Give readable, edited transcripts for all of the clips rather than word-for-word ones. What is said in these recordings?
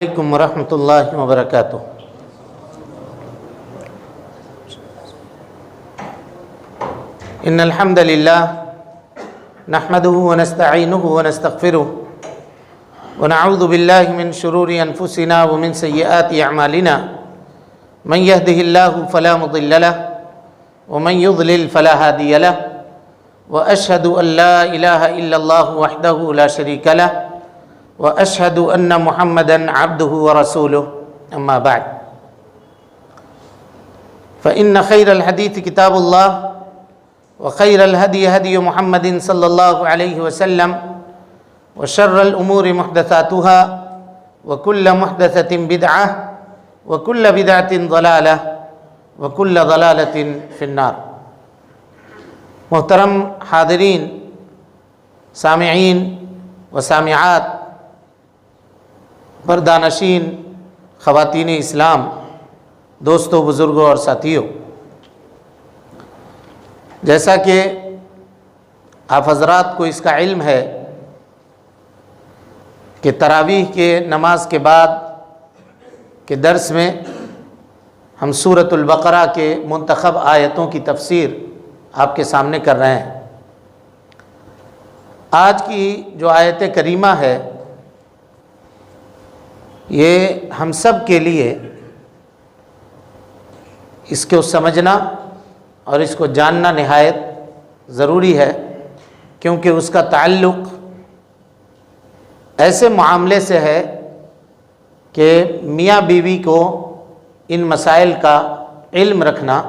علیکم ورحمۃ اللہ وبرکاتہ۔ ان الحمد للہ نحمده ونستعینه ونستغفره ونعوذ باللہ من شرور انفسنا ومن سیئات اعمالنا من يهده اللہ فلا مضل له ومن يضلل فلا هادی له واشهد ان لا الہ الا اللہ وحدہ لا شریک له واشهد ان محمدا عبده ورسوله اما بعد فان خير الحديث كتاب الله وخير الهدي هدي محمد صلى الله عليه وسلم وشر الامور محدثاتها وكل محدثة بدعة وكل بدعة ضلالة وكل ضلالة في النار۔ محترم حاضرین، سامعین و سامعات، پردانشین، خواتین اسلام، دوستوں، بزرگوں اور ساتھیوں، جیسا کہ آپ حضرات کو اس کا علم ہے کہ تراویح کے نماز کے بعد کے درس میں ہم سورۃ البقرہ کے منتخب آیتوں کی تفسیر آپ کے سامنے کر رہے ہیں۔ آج کی جو آیت کریمہ ہے یہ ہم سب کے لیے اس کو سمجھنا اور اس کو جاننا نہایت ضروری ہے، کیونکہ اس کا تعلق ایسے معاملے سے ہے کہ میاں بیوی کو ان مسائل کا علم رکھنا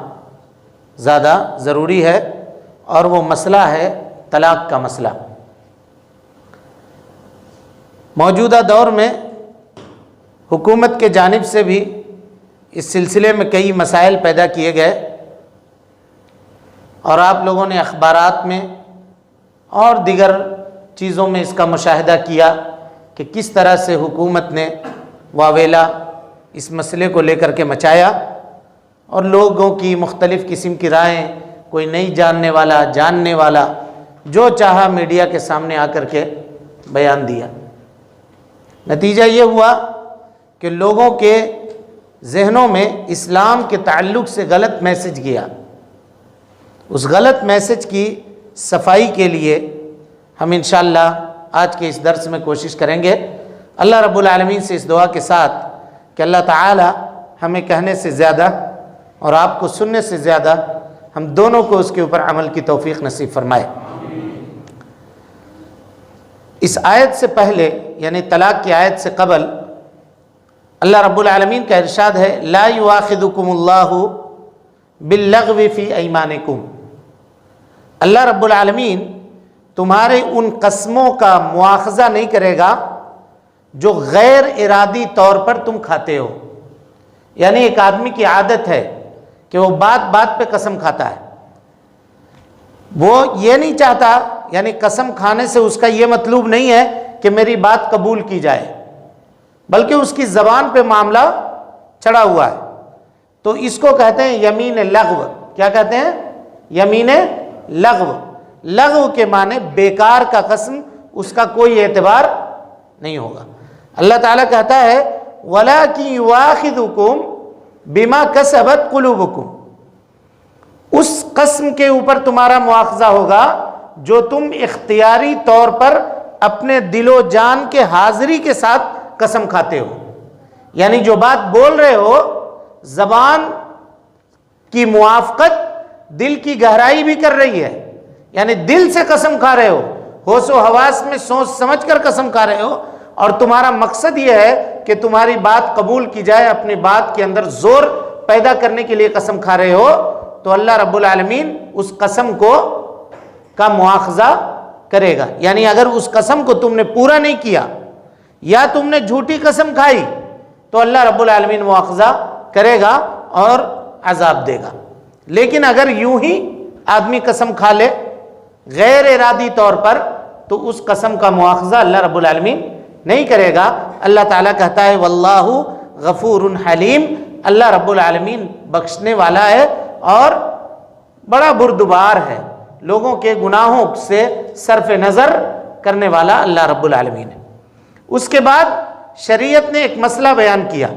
زیادہ ضروری ہے، اور وہ مسئلہ ہے طلاق کا مسئلہ۔ موجودہ دور میں حکومت کے جانب سے بھی اس سلسلے میں کئی مسائل پیدا کیے گئے، اور آپ لوگوں نے اخبارات میں اور دیگر چیزوں میں اس کا مشاہدہ کیا کہ کس طرح سے حکومت نے واویلا اس مسئلے کو لے کر کے مچایا، اور لوگوں کی مختلف قسم کی رائیں، کوئی نہیں جاننے والا، جاننے والا، جو چاہا میڈیا کے سامنے آ کر کے بیان دیا۔ نتیجہ یہ ہوا کہ لوگوں کے ذہنوں میں اسلام کے تعلق سے غلط میسج گیا۔ اس غلط میسج کی صفائی کے لیے ہم انشاءاللہ آج کے اس درس میں کوشش کریں گے، اللہ رب العالمین سے اس دعا کے ساتھ کہ اللہ تعالی ہمیں کہنے سے زیادہ اور آپ کو سننے سے زیادہ ہم دونوں کو اس کے اوپر عمل کی توفیق نصیب فرمائے۔ اس آیت سے پہلے، یعنی طلاق کی آیت سے قبل، اللہ رب العالمین کا ارشاد ہے لا یؤاخذکم اللہ باللغو فی ایمانکم۔ اللہ رب العالمین تمہارے ان قسموں کا مواخذہ نہیں کرے گا جو غیر ارادی طور پر تم کھاتے ہو۔ یعنی ایک آدمی کی عادت ہے کہ وہ بات بات پہ قسم کھاتا ہے، وہ یہ نہیں چاہتا، یعنی قسم کھانے سے اس کا یہ مطلوب نہیں ہے کہ میری بات قبول کی جائے، بلکہ اس کی زبان پہ معاملہ چڑھا ہوا ہے، تو اس کو کہتے ہیں یمین لغو۔ کیا کہتے ہیں؟ یمین لغو۔ لغو کے معنی بیکار کا قسم، اس کا کوئی اعتبار نہیں ہوگا۔ اللہ تعالیٰ کہتا ہے وَلَٰكِن يُؤَاخِذُكُم بِمَا كَسَبَتْ قُلُوبُكُم۔ اس قسم کے اوپر تمہارا مواخذہ ہوگا جو تم اختیاری طور پر اپنے دل و جان کے حاضری کے ساتھ قسم کھاتے ہو۔ یعنی جو بات بول رہے ہو، زبان کی موافقت دل کی گہرائی بھی کر رہی ہے، یعنی دل سے قسم کھا رہے ہو، ہوش و حواس میں سوچ سمجھ کر قسم کھا رہے ہو، اور تمہارا مقصد یہ ہے کہ تمہاری بات قبول کی جائے، اپنی بات کے اندر زور پیدا کرنے کے لیے قسم کھا رہے ہو، تو اللہ رب العالمین اس قسم کو کا مواخذہ کرے گا۔ یعنی اگر اس قسم کو تم نے پورا نہیں کیا یا تم نے جھوٹی قسم کھائی تو اللہ رب العالمین مواخذہ کرے گا اور عذاب دے گا۔ لیکن اگر یوں ہی آدمی قسم کھا لے غیر ارادی طور پر، تو اس قسم کا مواخذہ اللہ رب العالمین نہیں کرے گا۔ اللہ تعالیٰ کہتا ہے واللہ غفور حلیم، اللہ رب العالمین بخشنے والا ہے اور بڑا بردبار ہے، لوگوں کے گناہوں سے صرف نظر کرنے والا اللہ رب العالمین ہے۔ اس کے بعد شریعت نے ایک مسئلہ بیان کیا،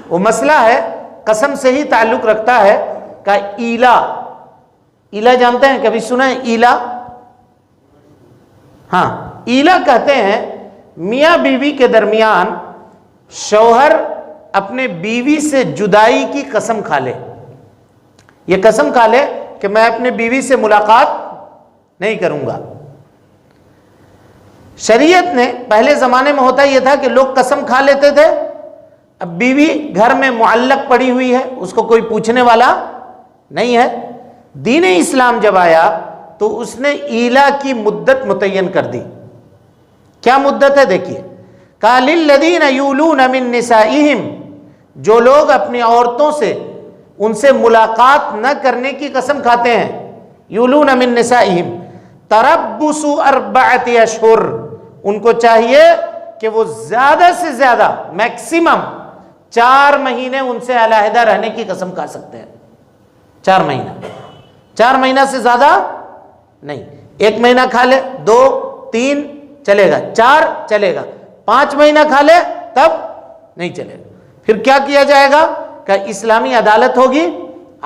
وہ مسئلہ ہے قسم سے ہی تعلق رکھتا ہے کہ ایلا، ایلا جانتے ہیں؟ کبھی سنا ہے ایلا؟ ہاں، ایلا کہتے ہیں میاں بیوی کے درمیان شوہر اپنے بیوی سے جدائی کی قسم کھا لے، یہ قسم کھا لے کہ میں اپنے بیوی سے ملاقات نہیں کروں گا۔ شریعت نے، پہلے زمانے میں ہوتا یہ تھا کہ لوگ قسم کھا لیتے تھے، اب بیوی گھر میں معلق پڑی ہوئی ہے، اس کو کوئی پوچھنے والا نہیں ہے۔ دین اسلام جب آیا تو اس نے ایلا کی مدت متعین کر دی۔ کیا مدت ہے؟ دیکھیے، قال الذین یولون من نسائہم، جو لوگ اپنی عورتوں سے، ان سے ملاقات نہ کرنے کی قسم کھاتے ہیں، یولون من نسائہم تربص 4 اشہر، ان کو چاہیے کہ وہ زیادہ سے زیادہ میکسیمم 4 مہینے ان سے علیحدہ رہنے کی قسم کھا سکتے ہیں۔ 4 مہینہ، 4 مہینہ سے زیادہ نہیں۔ 1 مہینہ کھا لے، 2 3 چلے گا، 4 چلے گا، 5 مہینہ کھا لے تب نہیں چلے گا۔ پھر کیا کیا جائے گا کہ اسلامی عدالت ہوگی،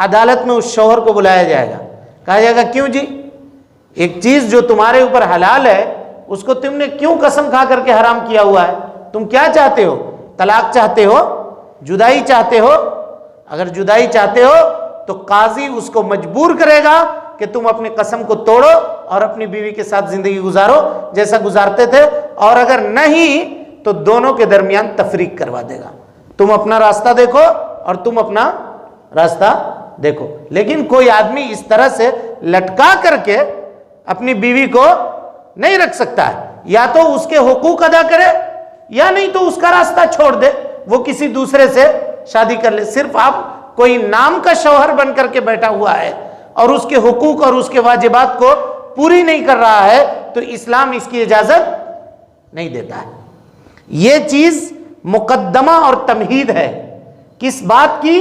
عدالت میں اس شوہر کو بلایا جائے گا، کہا جائے گا کیوں جی، ایک چیز جو تمہارے اوپر حلال ہے اس کو تم نے کیوں قسم کھا کر کے حرام کیا ہوا ہے؟ تم کیا چاہتے ہو؟ طلاق چاہتے ہو؟ جدائی چاہتے ہو؟ اگر جدائی چاہتے ہو تو قاضی اس کو مجبور کرے گا کہ تم اپنی قسم کو توڑو اور اپنی بیوی کے ساتھ زندگی گزارو جیسا گزارتے تھے، اور اگر نہیں تو دونوں کے درمیان تفریق کروا دے گا، تم اپنا راستہ دیکھو اور تم اپنا راستہ دیکھو۔ لیکن کوئی آدمی اس طرح سے لٹکا کر کے اپنی بیوی کو نہیں رکھ سکتا ہے، یا تو اس کے حقوق ادا کرے یا نہیں تو اس کا راستہ چھوڑ دے، وہ کسی دوسرے سے شادی کر لے۔ صرف آپ کوئی نام کا شوہر بن کر کے بیٹھا ہوا ہے اور اس کے حقوق اور اس کے واجبات کو پوری نہیں کر رہا ہے تو اسلام اس کی اجازت نہیں دیتا ہے۔ یہ چیز مقدمہ اور تمہید ہے کس بات کی؟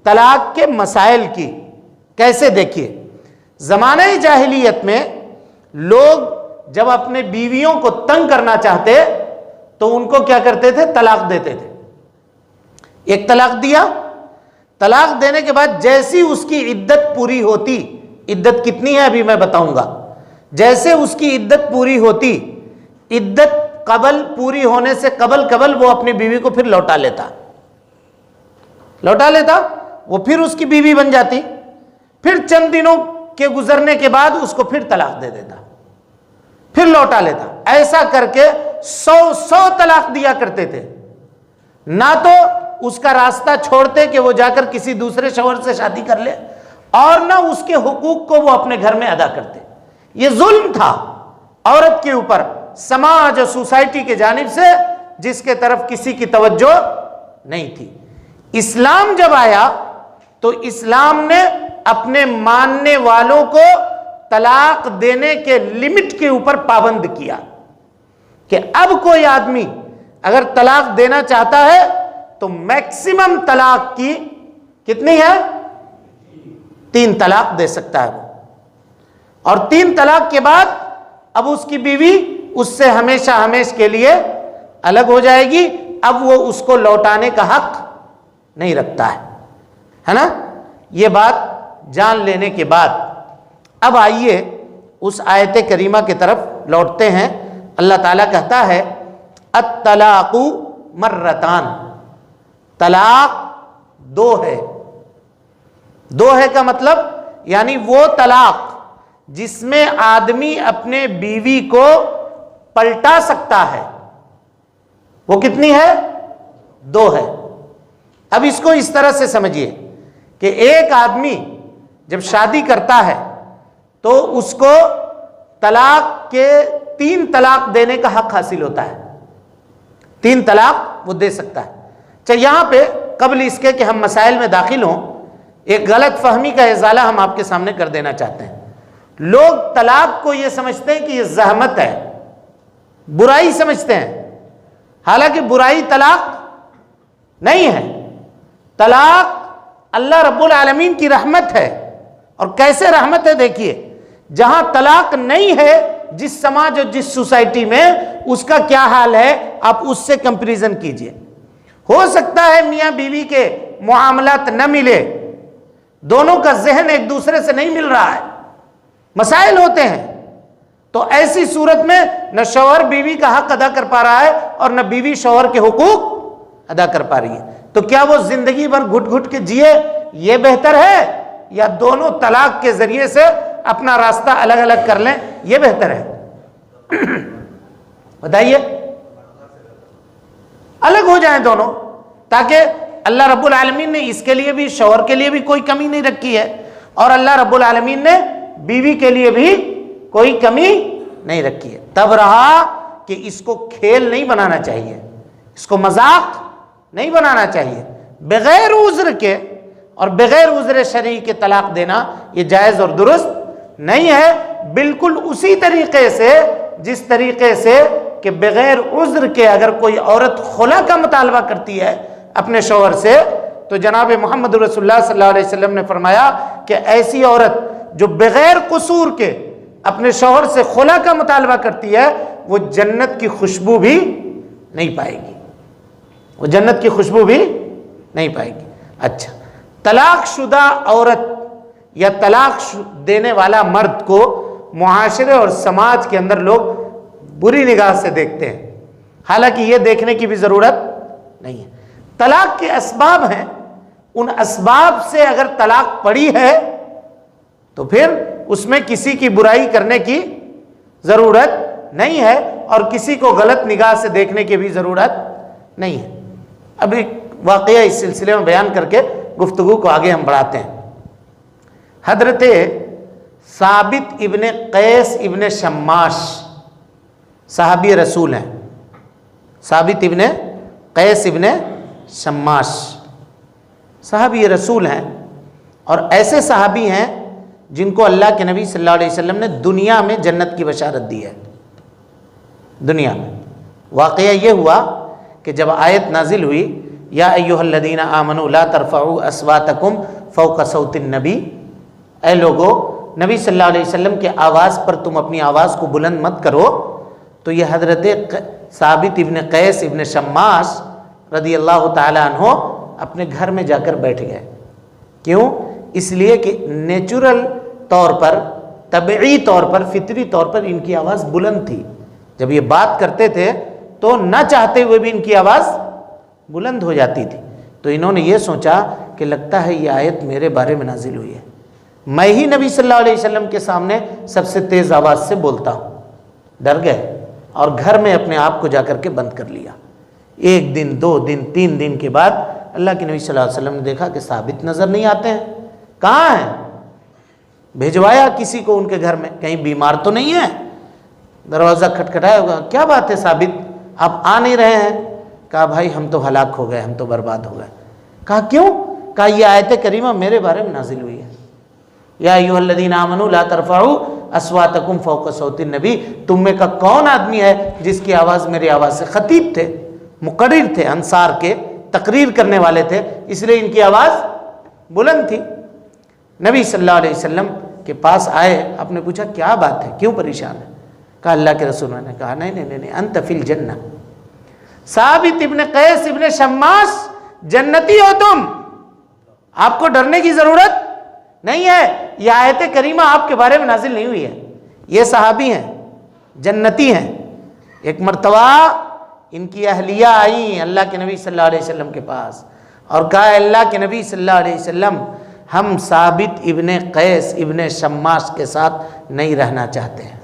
طلاق کے مسائل کی۔ کیسے؟ دیکھیے، زمانہ جاہلیت میں لوگ جب اپنے بیویوں کو تنگ کرنا چاہتے تو ان کو کیا کرتے تھے؟ طلاق دیتے تھے۔ ایک طلاق دیا، طلاق دینے کے بعد جیسی اس کی عدت پوری ہوتی، عدت کتنی ہے ابھی میں بتاؤں گا، جیسے اس کی عدت پوری ہوتی، عدت قبل پوری ہونے سے قبل وہ اپنی بیوی کو پھر لوٹا لیتا، وہ پھر اس کی بیوی بن جاتی، پھر چند دنوں کے گزرنے کے بعد اس کو پھر طلاق دے دیتا، پھر لوٹا لیتا۔ ایسا کر کے 100 طلاق دیا کرتے تھے۔ نہ تو اس کا راستہ چھوڑتے کہ وہ جا کر کسی دوسرے شوہر سے شادی کر لے، اور نہ اس کے حقوق کو وہ اپنے گھر میں ادا کرتے۔ یہ ظلم تھا عورت کے اوپر، سماج اور سوسائٹی کے جانب سے، جس کے طرف کسی کی توجہ نہیں تھی۔ اسلام جب آیا تو اسلام نے اپنے ماننے والوں کو طلاق دینے کے لمٹ کے اوپر پابند کیا کہ اب کوئی آدمی اگر طلاق دینا چاہتا ہے تو میکسیمم طلاق کی کتنی ہے؟ 3 طلاق دے سکتا ہے وہ، اور 3 طلاق کے بعد اب اس کی بیوی اس سے ہمیشہ ہمیشہ کے لیے الگ ہو جائے گی، اب وہ اس کو لوٹانے کا حق نہیں رکھتا ہے نا۔ یہ بات جان لینے کے بعد اب آئیے اس آیت کریمہ کی طرف لوٹتے ہیں۔ اللہ تعالیٰ کہتا ہے الطلاق مرتان، طلاق 2 ہے۔ 2 ہے کا مطلب یعنی وہ طلاق جس میں آدمی اپنے بیوی کو پلٹا سکتا ہے، وہ کتنی ہے؟ 2 ہے۔ اب اس کو اس طرح سے سمجھیے کہ ایک آدمی جب شادی کرتا ہے تو اس کو طلاق کے 3 طلاق دینے کا حق حاصل ہوتا ہے، 3 طلاق وہ دے سکتا ہے۔ چاہے یہاں پہ قبل اس کے کہ ہم مسائل میں داخل ہوں، ایک غلط فہمی کا ازالہ ہم آپ کے سامنے کر دینا چاہتے ہیں۔ لوگ طلاق کو یہ سمجھتے ہیں کہ یہ زحمت ہے، برائی سمجھتے ہیں، حالانکہ برائی طلاق نہیں ہے۔ طلاق اللہ رب العالمین کی رحمت ہے، اور کیسے رحمت ہے دیکھیے، جہاں طلاق نہیں ہے جس سماج اور جس سوسائٹی میں اس کا کیا حال ہے آپ اس سے کمپیریزن کیجئے. ہو سکتا ہے میاں بیوی کے معاملات نہ ملے، دونوں کا ذہن ایک دوسرے سے نہیں مل رہا ہے، مسائل ہوتے ہیں، تو ایسی صورت میں نہ شوہر بیوی کا حق ادا کر پا رہا ہے اور نہ بیوی شوہر کے حقوق ادا کر پا رہی ہے. تو کیا وہ زندگی بھر گھٹ گھٹ کے جیے یہ بہتر ہے، یا دونوں طلاق کے ذریعے سے اپنا راستہ الگ الگ کر لیں یہ بہتر ہے؟ بتائیے. الگ ہو جائیں دونوں، تاکہ اللہ رب العالمین نے اس کے لیے بھی، شوہر کے لیے بھی کوئی کمی نہیں رکھی ہے، اور اللہ رب العالمین نے بیوی کے لیے بھی کوئی کمی نہیں رکھی ہے. تب رہا کہ اس کو کھیل نہیں بنانا چاہیے، اس کو مذاق نہیں بنانا چاہیے. بغیر عذر کے اور بغیر عذر شرعی کے طلاق دینا یہ جائز اور درست نہیں ہے. بالکل اسی طریقے سے جس طریقے سے کہ بغیر عذر کے اگر کوئی عورت خلا کا مطالبہ کرتی ہے اپنے شوہر سے، تو جناب محمد رسول اللہ صلی اللہ علیہ وسلم نے فرمایا کہ ایسی عورت جو بغیر قصور کے اپنے شوہر سے خلا کا مطالبہ کرتی ہے وہ جنت کی خوشبو بھی نہیں پائے گی، وہ جنت کی خوشبو بھی نہیں پائے گی. اچھا، طلاق شدہ عورت یا طلاق دینے والا مرد کو معاشرے اور سماج کے اندر لوگ بری نگاہ سے دیکھتے ہیں، حالانکہ یہ دیکھنے کی بھی ضرورت نہیں ہے. طلاق کے اسباب ہیں، ان اسباب سے اگر طلاق پڑی ہے تو پھر اس میں کسی کی برائی کرنے کی ضرورت نہیں ہے اور کسی کو غلط نگاہ سے دیکھنے کی بھی ضرورت نہیں ہے. اب ایک واقعہ اس سلسلے میں بیان کر کے گفتگو کو آگے ہم بڑھاتے ہیں. حضرت ثابت ابن قیس ابن شماش صحابی رسول ہیں. ثابت ابن قیس ابن شماش صحابی رسول ہیں، اور ایسے صحابی ہیں جن کو اللہ کے نبی صلی اللہ علیہ وسلم نے دنیا میں جنت کی بشارت دی ہے. دنیا میں واقعہ یہ ہوا کہ جب آیت نازل ہوئی یا ایھا الذین آمنوا لا ترفعوا اصواتکم فوق صوت النبی، اے لوگو نبی صلی اللہ علیہ وسلم کے آواز پر تم اپنی آواز کو بلند مت کرو، تو یہ حضرت ثابت ابن قیس ابن شماس رضی اللہ تعالی عنہ اپنے گھر میں جا کر بیٹھ گئے. کیوں؟ اس لیے کہ نیچرل طور پر، طبعی طور پر، فطری طور پر ان کی آواز بلند تھی. جب یہ بات کرتے تھے تو نہ چاہتے ہوئے بھی ان کی آواز بلند ہو جاتی تھی. تو انہوں نے یہ سوچا کہ لگتا ہے یہ آیت میرے بارے میں نازل ہوئی ہے، میں ہی نبی صلی اللہ علیہ وسلم کے سامنے سب سے تیز آواز سے بولتا ہوں. ڈر گئے اور گھر میں اپنے آپ کو جا کر کے بند کر لیا. 1 دن 2 دن 3 دن کے بعد اللہ کے نبی صلی اللہ علیہ وسلم نے دیکھا کہ ثابت نظر نہیں آتے ہیں. کہاں ہیں؟ بھیجوایا کسی کو ان کے گھر میں، کہیں بیمار تو نہیں ہے. دروازہ کھٹکھٹایا ہوگا، کیا بات ہے ثابت آپ آ نہیں رہے ہیں؟ کہا بھائی ہم تو ہلاک ہو گئے، ہم تو برباد ہو گئے. کہا کیوں؟ کہا یہ آیت کریمہ میرے بارے میں نازل ہوئی ہے، یا ایھا الذین آمنوا لا ترفعوا اصواتکم فوق صوت النبی. تم میں کا کون آدمی ہے جس کی آواز میری آواز سے؟ خطیب تھے، مقرر تھے، انصار کے تقریر کرنے والے تھے، اس لیے ان کی آواز بلند تھی. نبی صلی اللہ علیہ وسلم کے پاس آئے، آپ نے پوچھا کیا بات ہے، کیوں پریشان ہے؟ کہا اللہ کے رسول نے کہا نہیں انت فی الجنہ، ثابت ابن قیس ابن شماس جنتی ہو تم، آپ کو ڈرنے کی ضرورت نہیں ہے. یہ آیت کریمہ آپ کے بارے میں نازل نہیں ہوئی ہے، یہ صحابی ہیں، جنتی ہیں. ایک مرتبہ ان کی اہلیہ آئی اللہ کے نبی صلی اللہ علیہ وسلم کے پاس اور کہا اللہ کے نبی صلی اللہ علیہ وسلم ہم ثابت ابن قیس ابن شماس کے ساتھ نہیں رہنا چاہتے ہیں،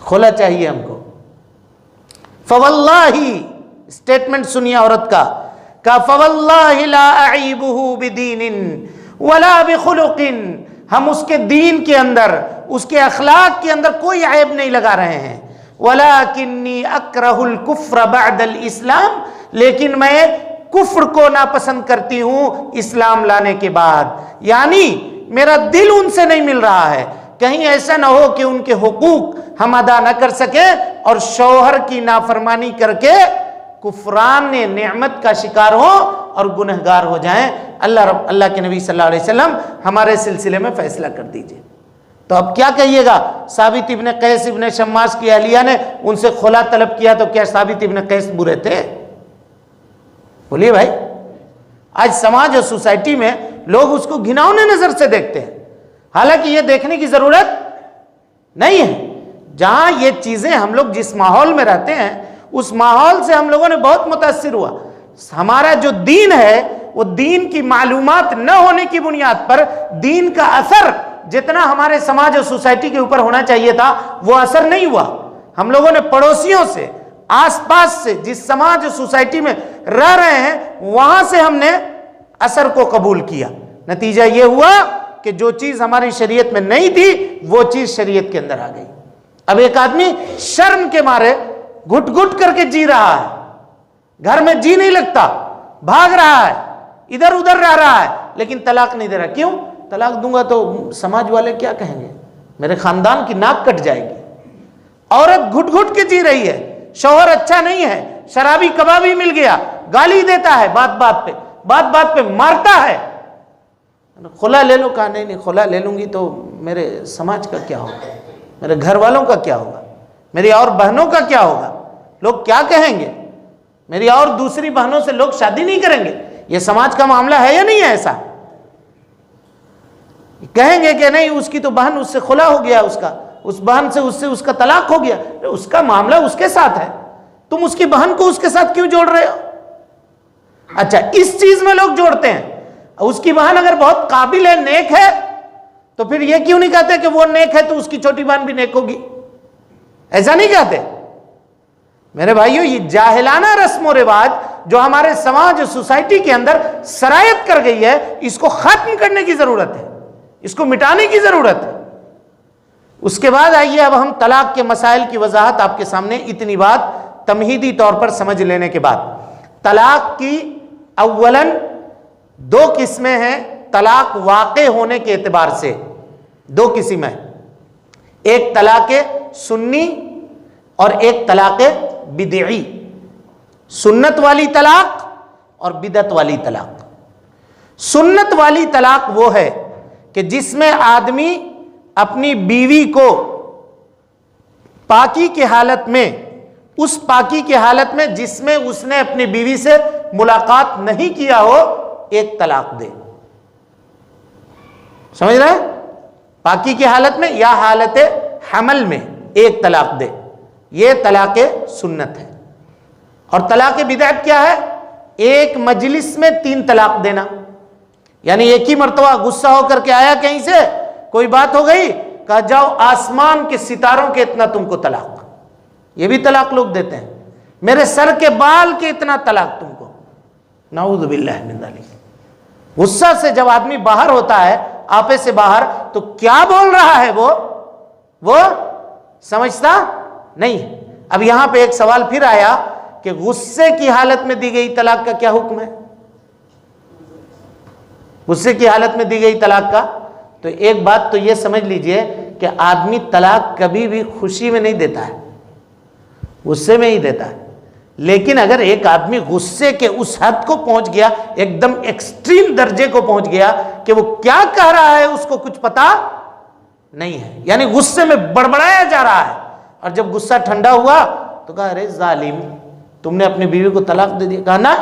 خلا چاہیے ہم کو. فواللہ، اسٹیٹمنٹ سنیے عورت کا، کہا فواللہ لا اعیبہ بدین ولا بخلق، ہم اس کے دین کے اندر، اس کے اخلاق کے اندر کوئی عیب نہیں لگا رہے ہیں. ولکنی اکرہ الکفر بعد الاسلام، لیکن میں کفر کو ناپسند کرتی ہوں اسلام لانے کے بعد. یعنی میرا دل ان سے نہیں مل رہا ہے، کہیں ایسا نہ ہو کہ ان کے حقوق ہم ادا نہ کر سکیں اور شوہر کی نافرمانی کر کے کفران نعمت کا شکار ہو اور گنہگار ہو جائیں. اللہ کے نبی صلی اللہ علیہ وسلم ہمارے سلسلے میں فیصلہ کر دیجئے. تو اب کیا کہیے گا؟ ثابت ابن قیس ابن شماس کی اہلیہ نے ان سے خلا طلب کیا تو کیا ثابت ابن قیس برے تھے؟ بولیے بھائی. آج سماج اور سوسائٹی میں لوگ اس کو گھناؤنے نظر سے دیکھتے ہیں، حالانکہ یہ دیکھنے کی ضرورت نہیں ہے. جہاں یہ چیزیں ہم لوگ جس ماحول میں رہتے ہیں اس ماحول سے ہم لوگوں نے بہت متاثر ہوا. ہمارا جو دین ہے وہ دین کی معلومات نہ ہونے کی بنیاد پر دین کا اثر جتنا ہمارے سماج اور سوسائٹی کے اوپر ہونا چاہیے تھا وہ اثر نہیں ہوا. ہم لوگوں نے پڑوسیوں سے، آس پاس سے، جس سماج اور سوسائٹی میں رہ رہے ہیں وہاں سے ہم نے اثر کو قبول کیا. نتیجہ یہ ہوا کہ جو چیز ہماری شریعت میں نہیں تھی وہ چیز شریعت کے اندر آ گئی. اب ایک آدمی شرم کے مارے گھٹ گھٹ کر کے جی رہا ہے، گھر میں جی نہیں لگتا، بھاگ رہا ہے، ادھر ادھر رہ رہا ہے، لیکن طلاق نہیں دے رہا. کیوں؟ طلاق دوں گا تو سماج والے کیا کہیں گے، میرے خاندان کی ناک کٹ جائے گی. عورت گھٹ گھٹ کے جی رہی ہے، شوہر اچھا نہیں ہے، شرابی کبابی مل گیا، گالی دیتا ہے، بات بات پہ مارتا ہے. خلا لے لو. کہا نہیں خلا لے لوں گی تو میرے سماج کا کیا ہوگا، میرے گھر والوں کا کیا ہوگا، میری اور بہنوں کا کیا ہوگا، لوگ کیا کہیں گے، میری اور دوسری بہنوں سے لوگ شادی نہیں کریں گے. یہ سماج کا معاملہ ہے یا نہیں ہے؟ ایسا کہیں گے کہ نہیں اس کی تو بہن اس سے خلا ہو گیا، اس بہن سے اس کا طلاق ہو گیا. اس کا معاملہ اس کے ساتھ ہے، تم اس کی بہن کو اس کے ساتھ کیوں جوڑ رہے ہو؟ اچھا اس چیز میں لوگ جوڑتے ہیں. اس کی بہن اگر بہت قابل ہے، نیک ہے، تو پھر یہ کیوں نہیں کہتے کہ وہ نیک ہے تو اس کی چھوٹی بہن بھی نیک ہوگی؟ ایسا نہیں کہتے. میرے بھائیوں، یہ جاہلانہ رسم و رواج جو ہمارے سماج اور سوسائٹی کے اندر سرایت کر گئی ہے، اس کو ختم کرنے کی ضرورت ہے، اس کو مٹانے کی ضرورت ہے. اس کے بعد آئیے اب ہم طلاق کے مسائل کی وضاحت آپ کے سامنے. اتنی بات تمہیدی طور پر سمجھ لینے کے بعد، طلاق کی اولاً دو قسمیں ہیں. طلاق واقع ہونے کے اعتبار سے دو قسم ہیں، ایک طلاق سنی اور ایک طلاق بدعی. سنت والی طلاق اور بدعت والی طلاق. سنت والی طلاق وہ ہے کہ جس میں آدمی اپنی بیوی کو پاکی کی حالت میں، اس پاکی کی حالت میں جس میں اس نے اپنی بیوی سے ملاقات نہیں کیا ہو، ایک طلاق دے. سمجھ رہے ہیں؟ پاکی کی حالت میں یا حالت حمل میں ایک طلاق دے. یہ طلاق سنت ہے. اور طلاق بدعت کیا ہے؟ ایک مجلس میں 3 طلاق دینا. یعنی ایک ہی مرتبہ غصہ ہو کر کے آیا کہیں سے، کوئی بات ہو گئی، کہا جاؤ آسمان کے ستاروں کے اتنا تم کو طلاق. یہ بھی طلاق لوگ دیتے ہیں. میرے سر کے بال کے اتنا طلاق تم کو. نعوذ باللہ من ذلک. غصہ سے جب آدمی باہر ہوتا ہے، آپے سے باہر، تو کیا بول رہا ہے وہ سمجھتا نہیں. اب یہاں پہ ایک سوال پھر آیا کہ غصے کی حالت میں دی گئی طلاق کا کیا حکم ہے؟ غصے کی حالت میں دی گئی طلاق کا تو ایک بات تو یہ سمجھ لیجئے کہ آدمی طلاق کبھی بھی خوشی میں نہیں دیتا ہے، غصے میں ہی دیتا ہے. لیکن اگر ایک آدمی غصے کے اس حد کو پہنچ گیا، ایک دم ایکسٹریم درجے کو پہنچ گیا کہ وہ کیا کہہ رہا ہے اس کو کچھ پتا نہیں ہے، یعنی غصے میں بڑبڑایا جا رہا ہے، اور جب غصہ ٹھنڈا ہوا تو کہا ارے ظالم، تم نے اپنی بیوی کو طلاق دے دیا. کہا نا،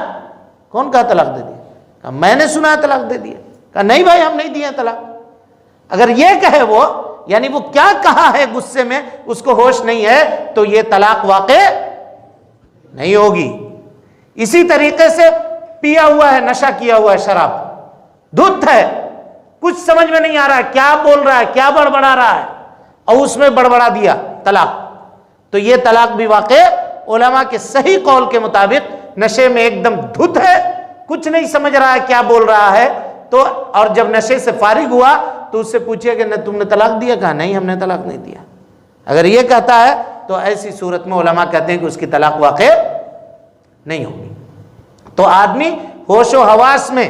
کون کہا طلاق دے دیا؟ کہا میں نے سنا طلاق دے دیا. کہا نہیں بھائی ہم نہیں دیے طلاق. اگر یہ کہے وہ، یعنی وہ کیا کہا ہے غصے میں اس کو ہوش نہیں ہے، تو یہ طلاق واقع نہیں ہوگی. اسی طریقے سے پیا ہوا ہے، نشہ کیا ہوا ہے، شراب دھت ہے، کچھ سمجھ میں نہیں آ رہا ہے کیا بول رہا ہے، کیا بڑبڑا رہا ہے، اور اس میں بڑبڑا دیا طلاق، تو یہ طلاق بھی واقع علماء کے صحیح قول کے مطابق نشے میں ایک دم دھت ہے، کچھ نہیں سمجھ رہا ہے کیا بول رہا ہے. تو اور جب نشے سے فارغ ہوا تو اس سے پوچھے کہ تم نے طلاق دیا؟ کہا نہیں ہم نے طلاق نہیں دیا. اگر یہ کہتا ہے تو ایسی صورت میں علماء کہتے ہیں کہ اس کی طلاق واقع نہیں ہوگی. تو آدمی ہوش و حواس میں،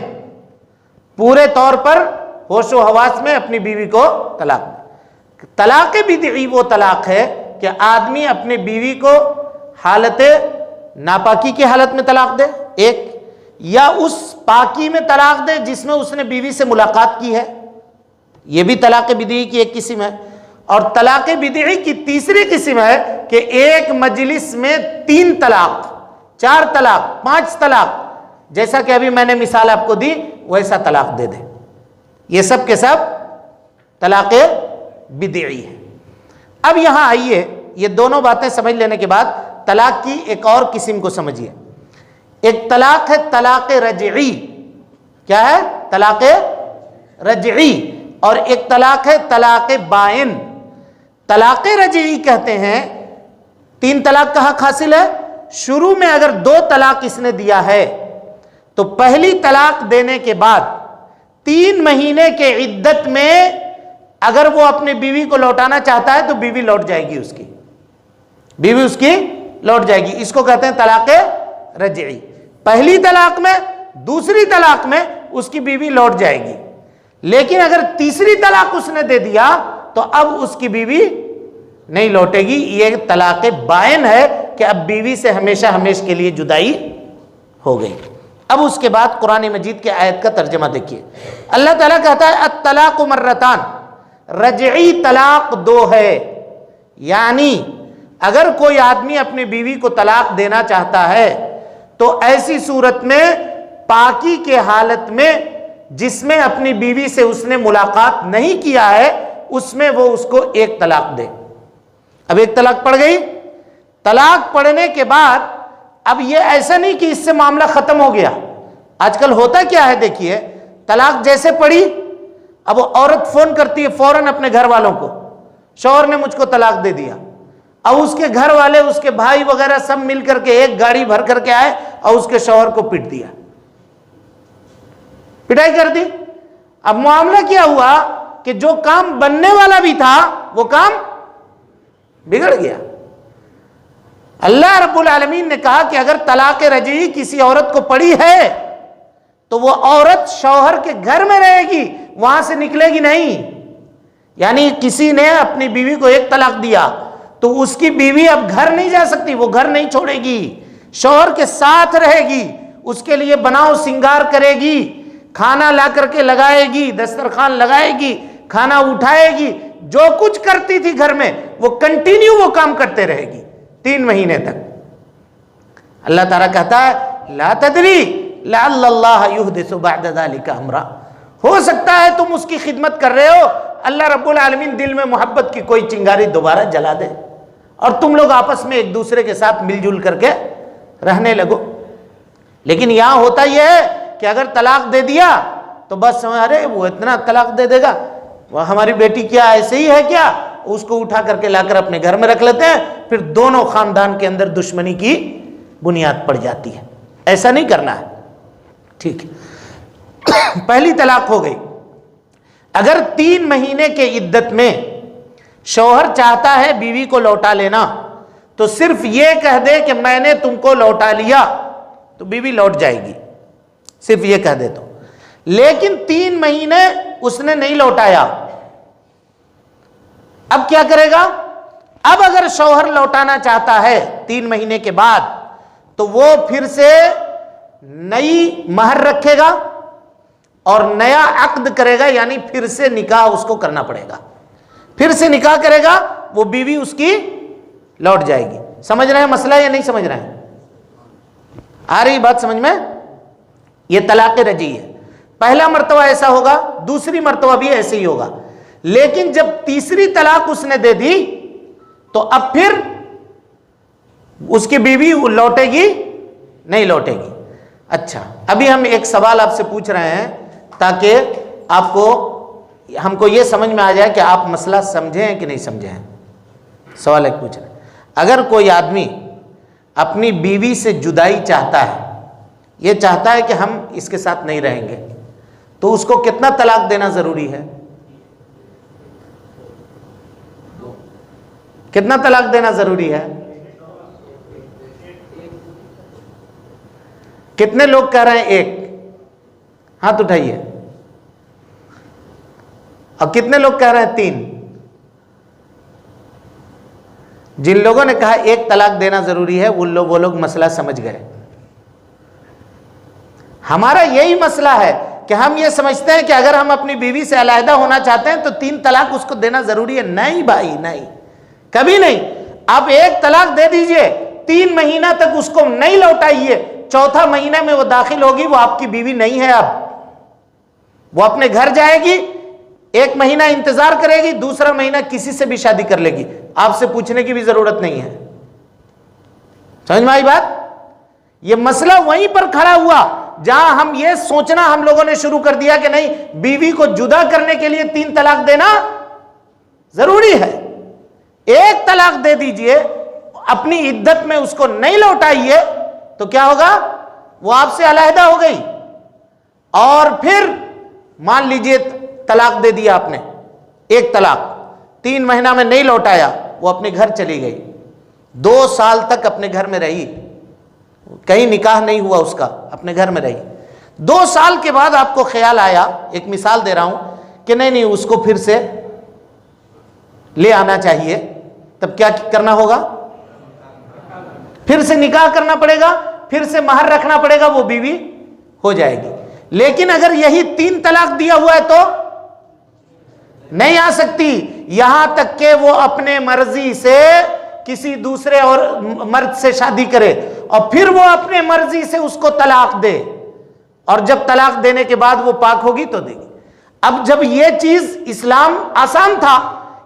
پورے طور پر ہوش و حواس میں اپنی بیوی کو طلاق دے. طلاق بدعی وہ طلاق ہے کہ آدمی اپنی بیوی کو حالت ناپاکی کی حالت میں طلاق دے، ایک، یا اس پاکی میں طلاق دے جس میں اس نے بیوی سے ملاقات کی ہے. یہ بھی طلاق بدعی کی ایک قسم ہے. اور طلاق بدعی کی تیسری قسم ہے کہ ایک مجلس میں 3 طلاق، 4 طلاق، 5 طلاق، جیسا کہ ابھی میں نے مثال آپ کو دی ویسا طلاق دے دے. یہ سب کے سب طلاق بدعی ہے. اب یہاں آئیے، یہ دونوں باتیں سمجھ لینے کے بعد طلاق کی ایک اور قسم کو سمجھیے. ایک طلاق ہے طلاق رجعی. کیا ہے؟ طلاق رجعی. اور ایک طلاق ہے طلاق بائن. طلاق رجعی کہتے ہیں 3 طلاق کا حق حاصل ہے. شروع میں اگر 2 طلاق اس نے دیا ہے تو پہلی طلاق دینے کے بعد 3 مہینے کے عدت میں اگر وہ اپنی بیوی کو لوٹانا چاہتا ہے تو بیوی لوٹ جائے گی، اس کی بیوی اس کی لوٹ جائے گی. اس کو کہتے ہیں طلاق رجعی. پہلی طلاق میں، دوسری طلاق میں اس کی بیوی لوٹ جائے گی. لیکن اگر تیسری طلاق اس نے دے دیا تو اب اس کی بیوی نہیں لوٹے گی. یہ طلاق بائن ہے کہ اب بیوی سے ہمیشہ ہمیشہ کے لیے جدائی ہو گئی. اب اس کے بعد قرآن مجید کے آیت کا ترجمہ دیکھیے. اللہ تعالیٰ کہتا ہے الطلاق مرتان. رجعی طلاق 2 ہے. یعنی اگر کوئی آدمی اپنی بیوی کو طلاق دینا چاہتا ہے تو ایسی صورت میں پاکی کے حالت میں جس میں اپنی بیوی سے اس نے ملاقات نہیں کیا ہے اس میں وہ اس کو 1 طلاق دے. اب 1 طلاق پڑ گئی. طلاق پڑنے کے بعد اب یہ ایسا نہیں کہ اس سے معاملہ ختم ہو گیا. آج کل ہوتا کیا ہے دیکھیے، طلاق جیسے پڑی اب وہ عورت فون کرتی ہے فوراً اپنے گھر والوں کو، شوہر نے مجھ کو طلاق دے دیا. اب اس کے گھر والے، اس کے بھائی وغیرہ سب مل کر کے ایک گاڑی بھر کر کے آئے اور اس کے شوہر کو پیٹ دیا، پٹائی کر دی. اب معاملہ کیا ہوا کہ جو کام بننے والا بھی تھا وہ کام بگڑ گیا. اللہ رب العالمین نے کہا کہ اگر طلاق رجعی کسی عورت کو پڑی ہے تو وہ عورت شوہر کے گھر میں رہے گی، وہاں سے نکلے گی نہیں. یعنی کسی نے اپنی بیوی کو 1 طلاق دیا تو اس کی بیوی اب گھر نہیں جا سکتی، وہ گھر نہیں چھوڑے گی، شوہر کے ساتھ رہے گی، اس کے لیے بناؤ سنگار کرے گی، کھانا لا کر کے لگائے گی، دسترخوان لگائے گی، کھانا اٹھائے گی، جو کچھ کرتی تھی گھر میں وہ کنٹینیو وہ کام کرتے رہے گی 3 مہینے تک. اللہ تعالیٰ کہتا ہے لا تدری لعل اللہ یحدث بعد ذلک امرا. ہو سکتا ہے تم اس کی خدمت کر رہے ہو، اللہ رب العالمین دل میں محبت کی کوئی چنگاری دوبارہ جلا دے اور تم لوگ آپس میں ایک دوسرے کے ساتھ مل جل کر کے رہنے لگو. لیکن یہاں ہوتا یہ ہے کہ اگر طلاق دے دیا تو بس ارے وہ اتنا طلاق دے دے گا، وہ ہماری بیٹی کیا ایسے ہی ہے کیا، اس کو اٹھا کر کے لا کر اپنے گھر میں رکھ لیتے ہیں، پھر دونوں خاندان کے اندر دشمنی کی بنیاد پڑ جاتی ہے. ایسا نہیں کرنا ہے. ٹھیک ہے، پہلی طلاق ہو گئی. اگر 3 مہینے کے عدت میں شوہر چاہتا ہے بیوی کو لوٹا لینا تو صرف یہ کہہ دے کہ میں نے تم کو لوٹا لیا تو بیوی لوٹ جائے گی، صرف یہ کہہ دے تو. لیکن 3 مہینے اس نے نہیں لوٹایا، اب کیا کرے گا؟ اب اگر شوہر لوٹانا چاہتا ہے 3 مہینے کے بعد تو وہ پھر سے نئی مہر رکھے گا اور نیا عقد کرے گا. یعنی پھر سے نکاح اس کو کرنا پڑے گا، پھر سے نکاح کرے گا، وہ بیوی اس کی لوٹ جائے گی. سمجھ رہے ہیں مسئلہ یا نہیں سمجھ رہے ہیں؟ آ رہی بات سمجھ میں؟ یہ طلاق رجعی ہے. پہلا مرتبہ ایسا ہوگا، دوسری مرتبہ بھی ایسے ہی ہوگا. لیکن جب تیسری طلاق اس نے دے دی تو اب پھر اس کی بیوی لوٹے گی نہیں لوٹے گی. اچھا، ابھی ہم ایک سوال آپ سے پوچھ رہے ہیں تاکہ ہم کو یہ سمجھ میں آ جائے کہ آپ مسئلہ سمجھے ہیں کہ نہیں سمجھے ہیں. سوال ایک پوچھ رہے ہیں، اگر کوئی آدمی اپنی بیوی سے جدائی چاہتا ہے، یہ چاہتا ہے کہ ہم اس کے ساتھ نہیں رہیں گے، تو اس کو کتنا طلاق دینا ضروری ہے؟ کتنا طلاق دینا ضروری ہے؟ کتنے لوگ کہہ رہے ہیں 1؟ ہاتھ اٹھائیے. اور کتنے لوگ کہہ رہے ہیں 3؟ جن لوگوں نے کہا 1 طلاق دینا ضروری ہے وہ لوگ مسئلہ سمجھ گئے. ہمارا یہی مسئلہ ہے کہ ہم یہ سمجھتے ہیں کہ اگر ہم اپنی بیوی سے علیحدہ ہونا چاہتے ہیں تو 3 طلاق اس کو دینا ضروری ہے. نہیں بھائی نہیں، کبھی نہیں. آپ 1 طلاق دے دیجئے، 3 مہینہ تک اس کو نہیں لوٹائیے، 4تھا مہینہ میں وہ داخل ہوگی، وہ آپ کی بیوی نہیں ہے. اب وہ اپنے گھر جائے گی، 1 مہینہ انتظار کرے گی، دوسرا مہینہ کسی سے بھی شادی کر لے گی، آپ سے پوچھنے کی بھی ضرورت نہیں ہے. سمجھ میں آئی بات؟ یہ مسئلہ وہیں پر کھڑا ہوا جہاں ہم یہ سوچنا ہم لوگوں نے شروع کر دیا کہ نہیں، بیوی کو جدا کرنے کے لیے 3 طلاق دینا ضروری ہے. 1 طلاق دے دیجئے، اپنی عدت میں اس کو نہیں لوٹائیے تو کیا ہوگا؟ وہ آپ سے علیحدہ ہو گئی. اور پھر مان لیجئے طلاق دے دیا آپ نے، 1 طلاق، 3 مہینہ میں نہیں لوٹایا، وہ اپنے گھر چلی گئی، 2 سال تک اپنے گھر میں رہی، کہیں نکاح نہیں ہوا اس کا، اپنے گھر میں رہی. 2 سال کے بعد آپ کو خیال آیا، ایک مثال دے رہا ہوں، کہ نہیں اس کو پھر سے لے آنا چاہیے. تب کیا کرنا ہوگا؟ پھر سے نکاح کرنا پڑے گا، پھر سے مہر رکھنا پڑے گا، وہ بیوی ہو جائے گی. لیکن اگر یہی 3 طلاق دیا ہوا ہے تو نہیں آ سکتی، یہاں تک کہ وہ اپنے مرضی سے کسی دوسرے اور مرد سے شادی کرے اور پھر وہ اپنے مرضی سے اس کو طلاق دے، اور جب طلاق دینے کے بعد وہ پاک ہوگی تو دے گی. اب جب یہ چیز اسلام آسان تھا،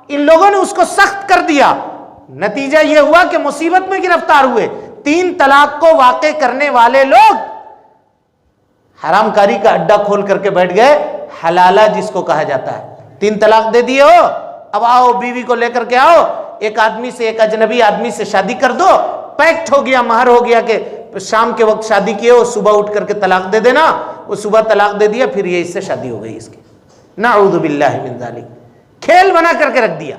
ان لوگوں نے اس کو سخت کر دیا، نتیجہ یہ ہوا کہ مصیبت میں گرفتار ہوئے. 3 طلاق کو واقع کرنے والے لوگ حرام کاری کا اڈا کھول کر کے بیٹھ گئے، حلالہ جس کو کہا جاتا ہے. 3 طلاق دے دیے ہو، اب آؤ بیوی کو لے کر کے آؤ، ایک آدمی سے، ایک اجنبی آدمی سے شادی کر دو، پیکٹ ہو گیا، مہر ہو گیا کہ شام کے وقت شادی کیے ہو، صبح اٹھ کر کے طلاق دے دینا. وہ صبح طلاق دے دیا، پھر یہ اس سے شادی ہو گئی اس کی. نعوذ باللہ من ذالک. کھیل بنا کر کے رکھ دیا.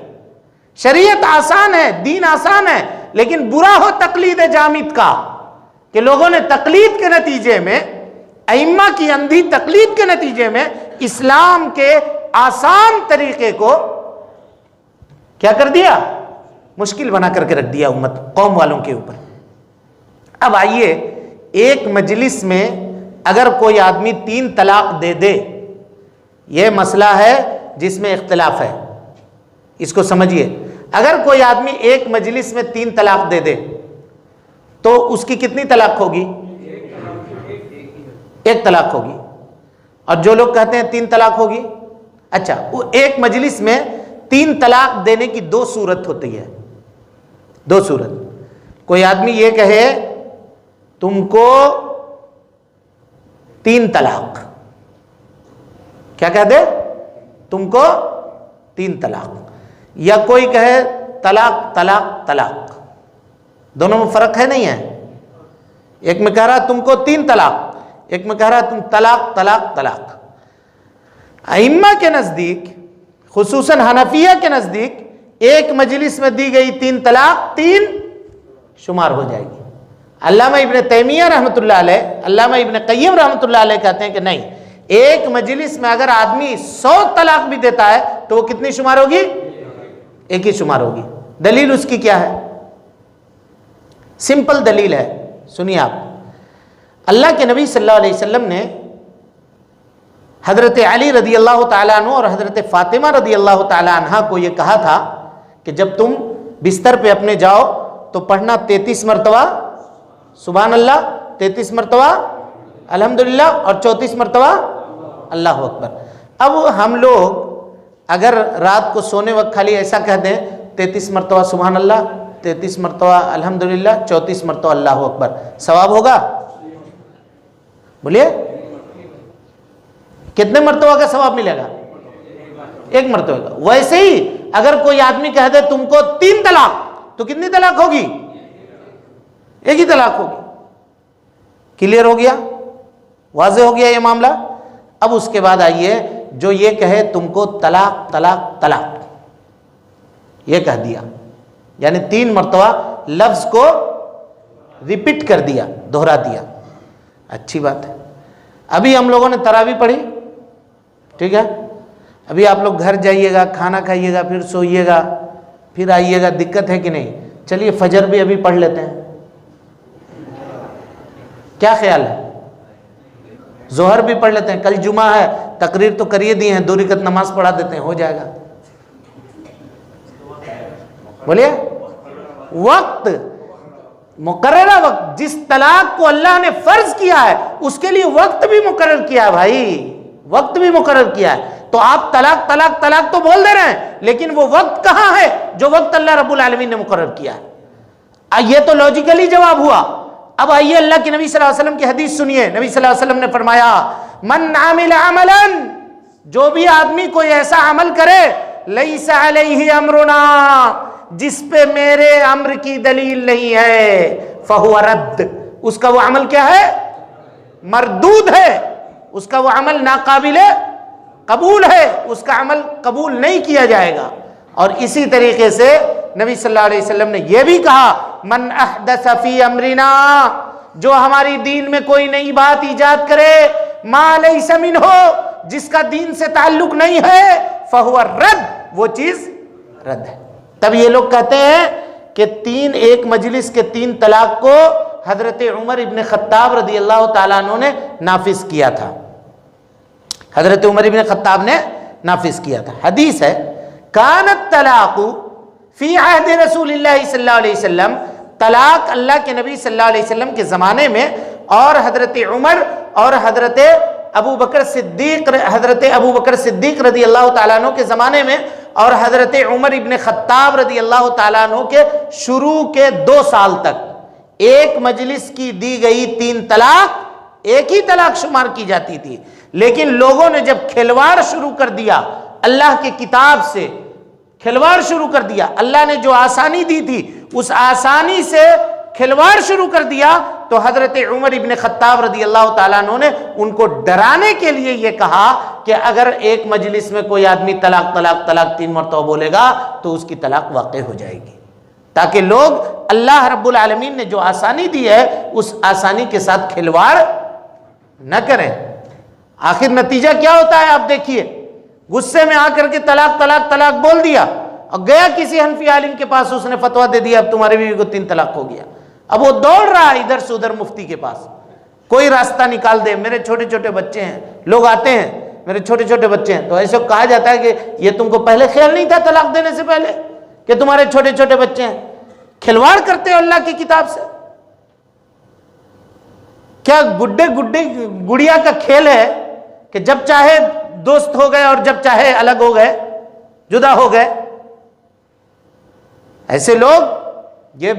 شریعت آسان ہے، دین آسان ہے، لیکن برا ہو تقلید جامد کا، کہ لوگوں نے تقلید کے نتیجے میں، ائمہ کی اندھی تقلید کے نتیجے میں اسلام کے آسان طریقے کو کیا کر دیا؟ مشکل بنا کر کے رکھ دیا امت، قوم والوں کے اوپر. اب آئیے، ایک مجلس میں اگر کوئی آدمی 3 طلاق دے دے، یہ مسئلہ ہے جس میں اختلاف ہے، اس کو سمجھیے. اگر کوئی آدمی ایک مجلس میں 3 طلاق دے دے تو اس کی کتنی طلاق ہوگی؟ 1 طلاق ہوگی. اور جو لوگ کہتے ہیں 3 طلاق ہوگی، اچھا، وہ ایک مجلس میں 3 طلاق دینے کی 2 صورت ہوتی ہے. 2 صورت. کوئی آدمی یہ کہے تم کو 3 طلاق، کیا کہہ دے؟ تم کو 3 طلاق. یا کوئی کہے طلاق طلاق طلاق، دونوں میں فرق ہے نہیں ہے؟ ایک میں کہہ رہا تم کو 3 طلاق، ایک میں کہہ رہا تم طلاق طلاق طلاق. ائمہ کے نزدیک، خصوصاً حنفیہ کے نزدیک، ایک مجلس میں دی گئی 3 طلاق 3 شمار ہو جائے گی. علامہ ابن تیمیہ رحمۃ اللہ علیہ، علامہ ابن قیم رحمۃ اللہ علیہ کہتے ہیں کہ نہیں، ایک مجلس میں اگر آدمی 100 طلاق بھی دیتا ہے تو وہ کتنی شمار ہوگی؟ 1 ہی شمار ہوگی. دلیل اس کی کیا ہے؟ سمپل دلیل ہے، سنیے آپ. اللہ کے نبی صلی اللہ علیہ وسلم نے حضرت علی رضی اللہ تعالیٰ عنہ اور حضرت فاطمہ رضی اللہ تعالیٰ عنہ کو یہ کہا تھا کہ جب تم بستر پہ اپنے جاؤ تو پڑھنا 33 مرتبہ سبحان اللہ، 33 مرتبہ الحمدللہ، اور 34 مرتبہ اللہ اکبر. اب ہم لوگ اگر رات کو سونے وقت خالی ایسا کہہ دیں 33 مرتبہ سبحان اللہ، 33 مرتبہ الحمدللہ، 34 مرتبہ اللہ اکبر، ثواب ہوگا؟ بولیے، کتنے مرتبہ کا ثواب ملے گا؟ 1 مرتبہ کا. ویسے ہی اگر کوئی آدمی کہہ دے تم کو 3 طلاق، تو کتنی طلاق ہوگی؟ 1 ہی طلاق ہوگی. کلیئر ہو گیا؟ واضح ہو گیا یہ معاملہ؟ اب اس کے بعد آئیے، جو یہ کہے تم کو طلاق طلاق طلاق، یہ کہہ دیا، یعنی 3 مرتبہ لفظ کو ریپیٹ کر دیا، دہرا دیا. اچھی بات ہے. ابھی ہم لوگوں نے تراویح پڑھی، ٹھیک ہے، ابھی آپ لوگ گھر جائیے گا، کھانا کھائیے گا، پھر سوئیے گا، پھر آئیے گا. دقت ہے کہ نہیں؟ چلیے فجر بھی ابھی پڑھ لیتے ہیں. کیا خیال ہے؟ ظہر بھی پڑھ لیتے ہیں، کل جمعہ ہے، تقریر تو کریے دی ہیں، 2 رکعت نماز پڑھا دیتے ہیں، ہو جائے گا۔ بولیے وقت، مقررہ وقت، جس طلاق کو اللہ نے فرض کیا ہے اس کے لیے وقت بھی مقرر کیا ہے بھائی، وقت بھی مقرر کیا ہے۔ تو آپ طلاق طلاق طلاق تو بول دے رہے ہیں، لیکن وہ وقت کہاں ہے جو وقت اللہ رب العالمین نے مقرر کیا ہے؟ یہ تو لاجیکلی جواب ہوا۔ اب آئیے اللہ کے نبی صلی اللہ علیہ وسلم کی حدیث سنیے۔ نبی صلی اللہ علیہ وسلم نے فرمایا من عامل عملا، جو بھی آدمی کوئی ایسا عمل کرے لیس علیہ امرنا، جس پہ میرے امر کی دلیل نہیں ہے، فہو رد، اس کا وہ عمل کیا ہے؟ مردود ہے، اس کا وہ عمل ناقابل قبول ہے، اس کا عمل قبول نہیں کیا جائے گا۔ اور اسی طریقے سے نبی صلی اللہ علیہ وسلم نے یہ بھی کہا من احدث فی امرنا، جو ہماری دین میں کوئی نئی بات ایجاد کرے، ما لیس منہ، جس کا دین سے تعلق نہیں ہے، فہو رد، وہ چیز رد ہے۔ تب یہ لوگ کہتے ہیں کہ ایک مجلس کے 3 طلاق کو حضرت عمر ابن خطاب رضی اللہ تعالیٰ عنہ نے نافذ کیا تھا، حضرت عمر ابن خطاب نے نافذ کیا تھا۔ حدیث ہے کانت طلاق فی عہد رسول اللہ صلی اللہ علیہ وسلم، طلاق اللہ کے نبی صلی اللہ علیہ وسلم کے زمانے میں اور حضرت عمر اور حضرت ابو بکر صدیق رضی اللہ تعالیٰ عنہ کے زمانے میں اور حضرت عمر ابن خطاب رضی اللہ تعالیٰ عنہ کے شروع کے 2 سال تک ایک مجلس کی دی گئی 3 طلاق ایک ہی طلاق شمار کی جاتی تھی۔ لیکن لوگوں نے جب کھلواڑ شروع کر دیا، اللہ کی کتاب سے کھلواڑ شروع کر دیا، اللہ نے جو آسانی دی تھی اس آسانی سے کھلواڑ شروع کر دیا، تو حضرت عمر ابن خطاب رضی اللہ تعالیٰ عنہ نے ان کو ڈرانے کے لیے یہ کہا کہ اگر ایک مجلس میں کوئی آدمی طلاق طلاق طلاق 3 مرتبہ بولے گا تو اس کی طلاق واقع ہو جائے گی، تاکہ لوگ اللہ رب العالمین نے جو آسانی دی ہے اس آسانی کے ساتھ کھلواڑ نہ کریں۔ آخر نتیجہ کیا ہوتا ہے آپ دیکھیے، غصے میں آ کر کے طلاق طلاق طلاق بول دیا اور گیا کسی حنفی عالم کے پاس، اس نے فتویٰ دے دیا اب تمہاری بیوی کو 3 طلاق ہو گیا۔ اب وہ دوڑ رہا ہے ادھر سے ادھر مفتی کے پاس، کوئی راستہ نکال دے، میرے چھوٹے چھوٹے بچے ہیں، لوگ آتے ہیں میرے چھوٹے چھوٹے بچے ہیں، تو ایسے کہا جاتا ہے کہ یہ تم کو پہلے خیال نہیں تھا طلاق دینے سے پہلے کہ تمہارے چھوٹے چھوٹے بچے ہیں؟ کھلواڑ کرتے ہو اللہ کی کتاب سے۔ کیا گڑیا کا کھیل ہے کہ جب چاہے دوست ہو گئے اور جب چاہے الگ ہو گئے، جدا ہو گئے؟ ایسے لوگ، یہ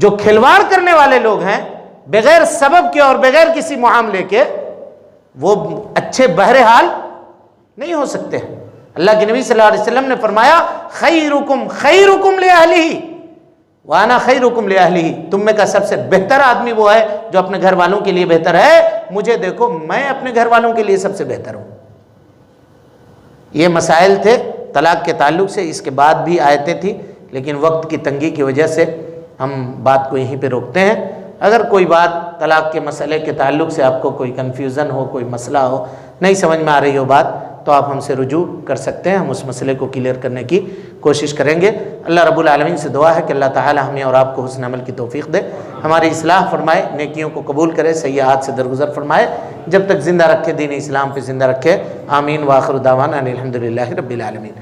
جو کھلواڑ کرنے والے لوگ ہیں، بغیر سبب کے اور بغیر کسی معاملے کے، وہ اچھے بہرحال نہیں ہو سکتے۔ اللہ کے نبی صلی اللہ علیہ وسلم نے فرمایا خیرکم خیرکم لأہلہ وانا خیرکم لأہلہ، تم میں کا سب سے بہتر آدمی وہ ہے جو اپنے گھر والوں کے لیے بہتر ہے، مجھے دیکھو میں اپنے گھر والوں کے لیے سب سے بہتر ہوں۔ یہ مسائل تھے طلاق کے تعلق سے، اس کے بعد بھی آیتیں تھیں، لیکن وقت کی تنگی کی وجہ سے ہم بات کو یہیں پہ روکتے ہیں۔ اگر کوئی بات طلاق کے مسئلے کے تعلق سے آپ کو کوئی کنفیوژن ہو، کوئی مسئلہ ہو، نہیں سمجھ میں آ رہی ہو بات، تو آپ ہم سے رجوع کر سکتے ہیں، ہم اس مسئلے کو کلیئر کرنے کی کوشش کریں گے۔ اللہ رب العالمین سے دعا ہے کہ اللہ تعالی ہمیں اور آپ کو حسن عمل کی توفیق دے، ہماری اصلاح فرمائے، نیکیوں کو قبول کرے، سیئات سے درگزر فرمائے، جب تک زندہ رکھے دین اسلام پہ زندہ رکھے۔ آمین۔ وآخر دعوانا ان الحمدللہ رب العالمین۔